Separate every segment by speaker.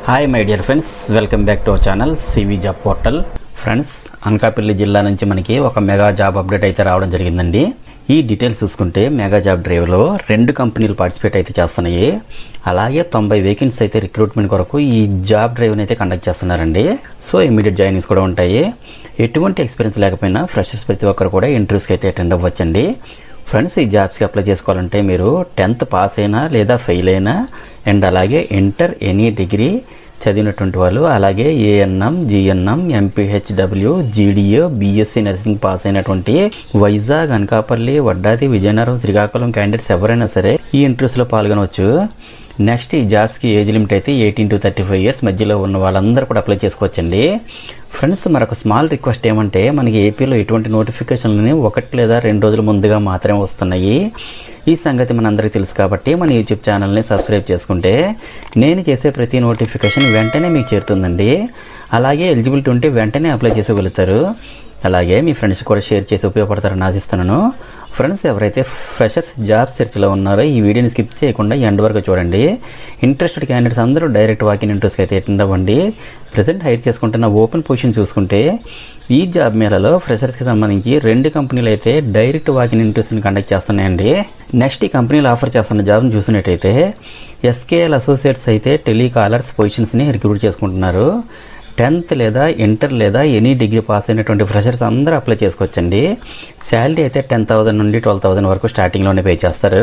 Speaker 1: Hi my dear friends, welcome back to our channel CV job portal. Friends, Anakapalli జిల్లా నుంచి మనకి ఒక mega job update అయితే రావడం జరిగిందండి. ఈ డీటెయిల్స్ చూసుకుంటే మెగా జాబ్ డ్రైవ్లో 2 కంపెనీలు పార్టిసిపేట్ అయితే చేస్తున్నాయి. అలాగే 90 వేకెన్సీ అయితే రిక్రూట్మెంట్ కొరకు ఈ జాబ్ డ్రైవ్ని అయితే కండక్ట్ చేస్తున్నారండి. సో ఇమీడియట్ జాయినింగ్స్ కూడా ఉంటాయి. ఎటువంటి ఎక్స్పీరియన్స్ లేకపోయినా ఫ్రెషర్స్ ప్రతి ఒక్కరు కూడా ఇంటర్వ్యూస్కి అయితే అటెండ్ అవ్వచ్చండి. ఫ్రెండ్స్, ఈ జాబ్స్కి అప్లై చేసుకోవాలంటే మీరు 10th పాస్ అయినా లేదా ఫెయిల్ అయినా అండ్ అలాగే ఇంటర్ ఎనీ డిగ్రీ చదివినటువంటి వాళ్ళు, అలాగే ANM, GNM, MPHW, GDA, BSc nursing pass అయినటువంటి వైజాగ్, అనకాపల్లి, వడ్డాది, విజయనగరం, శ్రీకాకుళం క్యాండిడేట్స్ ఎవరైనా సరే ఈ ఇంటర్వ్యూస్లో పాల్గొనవచ్చు. నెక్స్ట్, ఈ జాబ్స్కి ఏజ్ లిమిట్ అయితే 18 to 35 years మధ్యలో ఉన్న వాళ్ళందరూ కూడా అప్లై చేసుకోవచ్చండి. ఫ్రెండ్స్, మరొక స్మాల్ రిక్వెస్ట్ ఏమంటే, మనకి ఏపీలో ఎటువంటి నోటిఫికేషన్లని 1 లేదా 2 రోజుల ముందుగా మాత్రమే వస్తున్నాయి. ఈ సంగతి మనందరికీ తెలుసు కాబట్టి మన యూట్యూబ్ ఛానల్ని సబ్స్క్రైబ్ చేసుకుంటే నేను చేసే ప్రతి నోటిఫికేషన్ వెంటనే మీకు చేరుతుందండి. అలాగే ఎలిజిబిలిటీ ఉంటే వెంటనే అప్లై చేసుకోగలుగుతారు. అలాగే మీ ఫ్రెండ్స్ కూడా షేర్ చేసి ఉపయోగపడతారని ఆశిస్తున్నాను. ఫ్రెండ్స్, ఎవరైతే ఫ్రెషర్స్ జాబ్ సెర్చ్లో ఉన్నారో ఈ వీడియోని స్కిప్ చేయకుండా ఎండ్ వరకు చూడండి. ఇంట్రెస్టెడ్ క్యాండిడేట్స్ అందరూ డైరెక్ట్ వాకిన్ ఇంటర్వ్యూస్కి అయితే అటెండ్ అవ్వండి. ప్రజెంట్ హైర్ చేసుకుంటున్న ఓపెన్ పొజిషన్ చూసుకుంటే ఈ జాబ్ మేళలో ఫ్రెషర్స్కి సంబంధించి 2 కంపెనీలు అయితే డైరెక్ట్ వాకిన్ ఇంటర్వ్యూస్ని కండక్ట్ చేస్తున్నాయండి. నెక్స్ట్, ఈ కంపెనీలు ఆఫర్ చేస్తున్న జాబ్ని చూసినట్టయితే ఎస్కేఎల్ అసోసియేట్స్ అయితే టెలికాలర్స్ పొజిషన్స్ని రిక్రూట్ చేసుకుంటున్నారు. 10th లేదా ఇంటర్ లేదా ఎనీ డిగ్రీ పాస్ అయినటువంటి ఫ్రెషర్స్ అందరూ అప్లై చేసుకోవచ్చండి. శాలరీ అయితే 10,000 నుండి 12,000 వరకు స్టార్టింగ్లోనే పే చేస్తారు.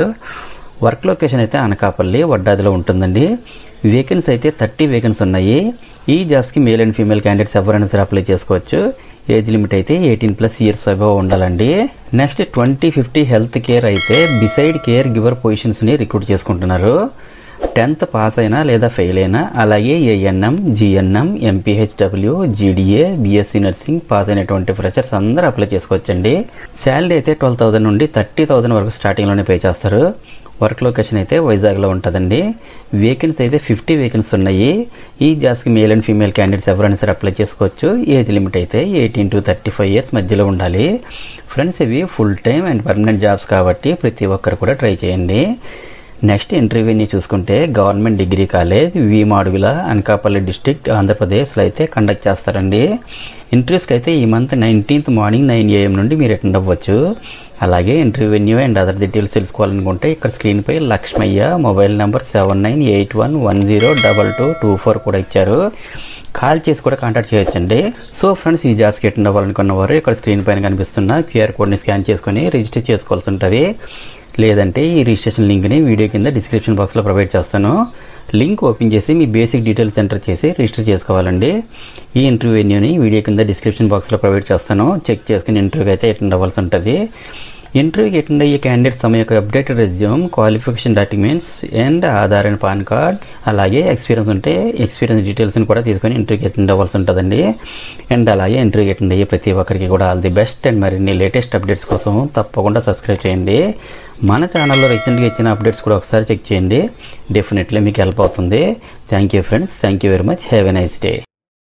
Speaker 1: వర్క్ లొకేషన్ అయితే అనకాపల్లి, వడ్డాదిలో ఉంటుందండి. వేకెన్సీ అయితే 30 వేకెన్సీ ఉన్నాయి. ఈ జాబ్స్కి మేల్ అండ్ ఫీమేల్ క్యాండిడేట్స్ ఎవరైనా సరే అప్లై చేసుకోవచ్చు. ఏజ్ లిమిట్ అయితే 18+ years అబవ్ ఉండాలండి. నెక్స్ట్, 2050 హెల్త్ కేర్ అయితే బిసైడ్ కేర్ గివర్ పొజిషన్స్ని రిక్రూట్ చేసుకుంటున్నారు. 10th పాస్ అయినా లేదా ఫెయిల్ అయినా, అలాగే ANM, GNM, MPHW, GDA, BSc nursing pass అయినటువంటి ఫ్రెషర్స్ అందరూ అప్లై చేసుకోవచ్చండి. శాలరీ అయితే 12,000 నుండి 30,000 వరకు స్టార్టింగ్లోనే పే చేస్తారు. వర్క్ లొకేషన్ అయితే వైజాగ్లో ఉంటుందండి. వేకెన్సీ అయితే 50 వేకెన్సీ ఉన్నాయి. ఈ జాబ్స్కి మేల్ అండ్ ఫీమేల్ క్యాండిడేట్స్ ఎవరైనా సరే అప్లై చేసుకోవచ్చు. ఏజ్ లిమిట్ అయితే 18 to 35 years మధ్యలో ఉండాలి. ఫ్రెండ్స్, ఇవి full time and permanent jobs కాబట్టి ప్రతి ఒక్కరు కూడా ట్రై చేయండి. నెక్స్ట్, ఇంటర్వ్యూని చూసుకుంటే గవర్నమెంట్ డిగ్రీ కాలేజ్, వి మాడుగుల, అనకాపల్లి డిస్ట్రిక్ట్, ఆంధ్రప్రదేశ్లో అయితే కండక్ట్ చేస్తారండి. ఇంటర్వ్యూస్కి అయితే ఈ మంత్ 19th మార్నింగ్ 9 AM నుండి మీరు అటెండ్ అవ్వచ్చు. అలాగే ఇంటర్వ్యూ అండ్ అదర్ డీటెయిల్స్ తెలుసుకోవాలనుకుంటే ఇక్కడ స్క్రీన్పై లక్ష్మయ్య మొబైల్ నెంబర్ 7981102224 కూడా ఇచ్చారు. కాల్ చేసి కూడా కాంటాక్ట్ చేయొచ్చండి. సో ఫ్రెండ్స్, ఈ జాబ్స్కి అటెండ్ అవ్వాలనుకున్న వారు ఇక్కడ స్క్రీన్ పైన కనిపిస్తున్న QR కోడ్ని స్కాన్ చేసుకుని రిజిస్టర్ చేసుకోవాల్సి ఉంటుంది. లేదంటే ఈ రిజిస్ట్రేషన్ లింక్ని వీడియో కింద డిస్క్రిప్షన్ బాక్స్లో ప్రొవైడ్ చేస్తాను. లింక్ ఓపెన్ చేసి మీ బేసిక్ డీటెయిల్స్ ఎంటర్ చేసి రిజిస్టర్ చేసుకోవాలండి. ఈ ఇంటర్వ్యూని వీడియో కింద డిస్క్రిప్షన్ బాక్స్లో ప్రొవైడ్ చేస్తాను. చెక్ చేసుకుని ఇంటర్వ్యూకి అయితే అటెండ్ అవ్వాల్సి ఉంటుంది. ఇంటర్వ్యూకి అటెండ్ అయ్యే క్యాండిడేట్స్ తమ యొక్క updated resume, qualification documents and Aadhaar and pan card, అలాగే ఎక్స్పీరియన్స్ ఉంటే ఎక్స్పీరియన్స్ డీటెయిల్స్ని కూడా తీసుకొని ఇంటర్వ్యూకి అటెండ్ అవ్వాల్సి ఉంటుందండి. అండ్ అలాగే ఇంటర్వ్యూకి అటెండ్ అయ్యే ప్రతి ఒక్కరికి కూడా ఆల్ ది బెస్ట్. అండ్ మరిన్ని లేటెస్ట్ అప్డేట్స్ కోసం తప్పకుండా సబ్స్క్రైబ్ చేయండి. మన ఛానల్లో రీసెంట్గా ఇచ్చిన అప్డేట్స్ కూడా ఒకసారి చెక్ చేయండి. డెఫినెట్లీ మీకు హెల్ప్ అవుతుంది. Thank you friends, thank you very much. Have a nice day.